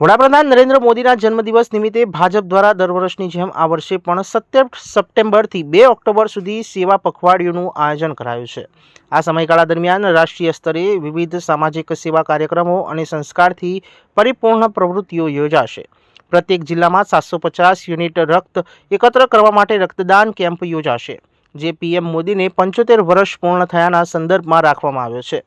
વડાપ્રધાન નરેન્દ્ર મોદીના જન્મદિવસ નિમિત્તે ભાજપ દ્વારા દર વર્ષની જેમ આ વર્ષે પણ 17 સપ્ટેમ્બરથી 2 ઓક્ટોબર સુધી સેવા પખવાડિયુંનું આયોજન કરાયું છે. આ સમયગાળા દરમિયાન રાષ્ટ્રીય સ્તરે વિવિધ સામાજિક સેવા કાર્યક્રમો અને સંસ્કારથી પરિપૂર્ણ પ્રવૃત્તિઓ યોજાશે. પ્રત્યેક જિલ્લામાં 750 યુનિટ રક્ત એકત્ર કરવા માટે રક્તદાન કેમ્પ યોજાશે, જે પીએમ મોદીને 75 વર્ષ પૂર્ણ થયાના સંદર્ભમાં રાખવામાં આવ્યો છે.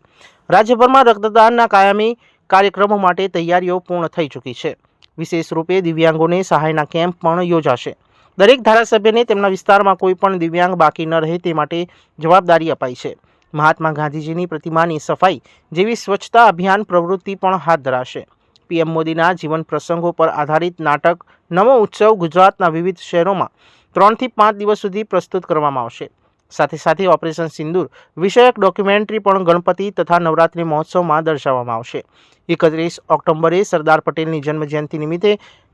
રાજ્યભરમાં રક્તદાનના કાયમી કાર્યક્રમો માટે તૈયારીઓ પૂર્ણ થઈ ચૂકી છે. વિશેષ રૂપે દિવ્યાંગોને સહાયના કેમ્પ પણ યોજાશે. દરેક ધારાસભ્યને તેમના વિસ્તારમાં કોઈ પણ દિવ્યાંગ બાકી ન રહે તે માટે જવાબદારી અપાઈ છે. મહાત્મા ગાંધીજીની પ્રતિમાની સફાઈ જેવી સ્વચ્છતા અભિયાન પ્રવૃત્તિ પણ હાથ ધરાશે. પીએમ મોદીના જીવન પ્રસંગો પર આધારિત નાટક નમો ઉત્સવ ગુજરાતના વિવિધ શહેરોમાં 3 થી 5 દિવસ સુધી પ્રસ્તુત કરવામાં આવશે. સાથે સાથે ઓપરેશન સિંદૂર વિષયક ડોક્યુમેન્ટરી પણ ગણપતિ તથા નવરાત્રિ મહોત્સવમાં દર્શાવવામાં આવશે. 31 ઓક્ટોબરે સરદાર પટેલની જન્મજયંતિ નિમિત્તે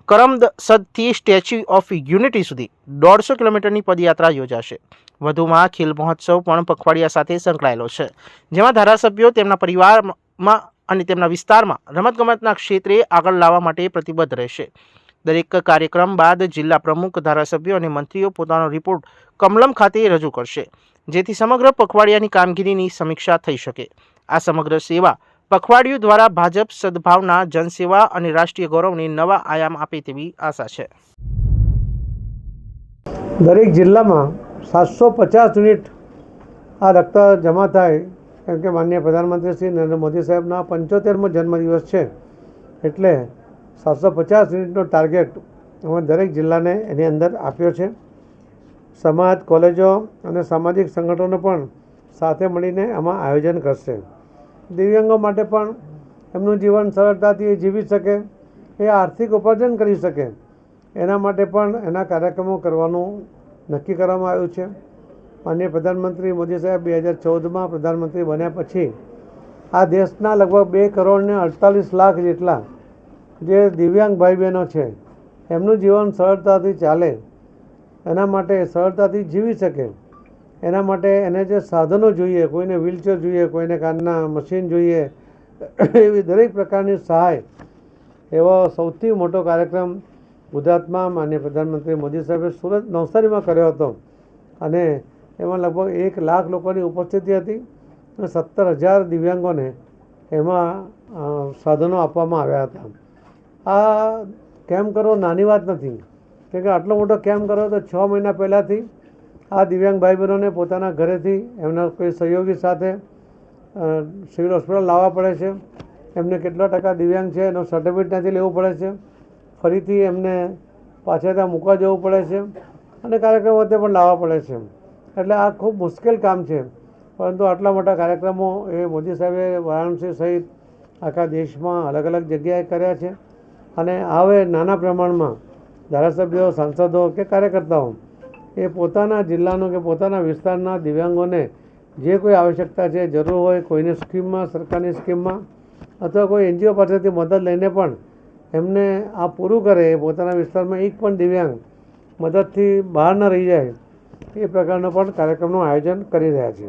કરમસદથી સ્ટેચ્યુ ઓફ યુનિટી સુધી 150 કિલોમીટરની પદયાત્રા યોજાશે. વધુમાં ખેલ મહોત્સવ પણ પખવાડિયા સાથે સંકળાયેલો છે, જેમાં ધારાસભ્યો તેમના પરિવારમાં અને તેમના વિસ્તારમાં રમતગમતના ક્ષેત્રે આગળ લાવવા માટે પ્રતિબદ્ધ રહેશે. દરેક કાર્યક્રમ બાદ જિલ્લા પ્રમુખ, ધારાસભ્યો અને મંત્રીઓ પોતાનો રિપોર્ટ કમલમ ખાતે રજૂ કરશે, જેથી સમગ્ર પખવાડિયાની કામગીરીની સમીક્ષા થઈ શકે. આ સમગ્ર સેવા પખવાડિયું દ્વારા ભાજપ સદભાવના, જનસેવા અને રાષ્ટ્રીય ગૌરવને નવા આયામ આપે તેવી આશા છે. દરેક જિલ્લામાં 750 યુનિટ આ રક્ત જમા થાય, કેમ કે માનનીય પ્રધાનમંત્રી શ્રી નરેન્દ્ર મોદી સાહેબના 75મો જન્મદિવસ છે, એટલે 750 યુનિટનો ટાર્ગેટ અમે દરેક જિલ્લાને એની અંદર આપ્યો છે. સમાજ, કોલેજો અને સામાજિક સંગઠનો પણ સાથે મળીને આમાં આયોજન કરશે. દિવ્યાંગો માટે પણ એમનું જીવન સરળતાથી જીવી શકે, એ આર્થિક ઉપાર્જન કરી શકે, એના માટે પણ એના કાર્યક્રમો કરવાનું નક્કી કરવામાં આવ્યું છે. માનનીય પ્રધાનમંત્રી મોદી સાહેબ 2014માં પ્રધાનમંત્રી બન્યા પછી આ દેશના લગભગ 2 કરોડ ને 48 લાખ જેટલા જે દિવ્યાંગ ભાઈ બહેનો છે, એમનું જીવન સરળતાથી ચાલે, એના માટે સરળતાથી જીવી શકે, એના માટે એને જે સાધનો જોઈએ, કોઈને વ્હીલચેર જોઈએ, કોઈને કાનના મશીન જોઈએ, એવી દરેક પ્રકારની સહાય, એવો સૌથી મોટો કાર્યક્રમ ગુજરાતમાં માનનીય પ્રધાનમંત્રી મોદી સાહેબે સુરત નવસારીમાં કર્યો હતો, અને એમાં લગભગ 1 લાખ લોકોની ઉપસ્થિતિ હતી અને 17,000 દિવ્યાંગોને એમાં સાધનો આપવામાં આવ્યા હતા. આ કેમ્પ કરવો નાની વાત નથી, કેમ કે આટલો મોટો કેમ્પ કરો તો 6 મહિના પહેલાંથી આ દિવ્યાંગ ભાઈ બહેનોને પોતાના ઘરેથી એમના કોઈ સહયોગી સાથે સિવિલ હોસ્પિટલ લાવવા પડે છે. એમને કેટલા ટકા દિવ્યાંગ છે એનો સર્ટિફિકેટ ત્યાંથી લેવું પડે છે, ફરીથી એમને પાછા ત્યાં મૂકવા જવું પડે છે, અને કાર્યક્રમ વખતે પણ લાવવા પડે છે. એટલે આ ખૂબ મુશ્કેલ કામ છે, પરંતુ આટલા મોટા કાર્યક્રમો એ મોદી સાહેબે વારાણસી સહિત આખા દેશમાં અલગ અલગ જગ્યાએ કર્યા છે. અને હવે નાના પ્રમાણમાં ધારાસભ્યો, સાંસદો કે કાર્યકર્તાઓ એ પોતાના જિલ્લાનો કે પોતાના વિસ્તારના દિવ્યાંગોને જે કોઈ આવશ્યકતા છે, જરૂર હોય, કોઈની સ્કીમમાં, સરકારની સ્કીમમાં અથવા કોઈ એનજીઓ પાસેથી મદદ લઈને પણ એમને આ પૂરું કરે, પોતાના વિસ્તારમાં એક પણ દિવ્યાંગ મદદથી બહાર ન રહી જાય, એ પ્રકારનો પણ કાર્યક્રમનું આયોજન કરી રહ્યા છે.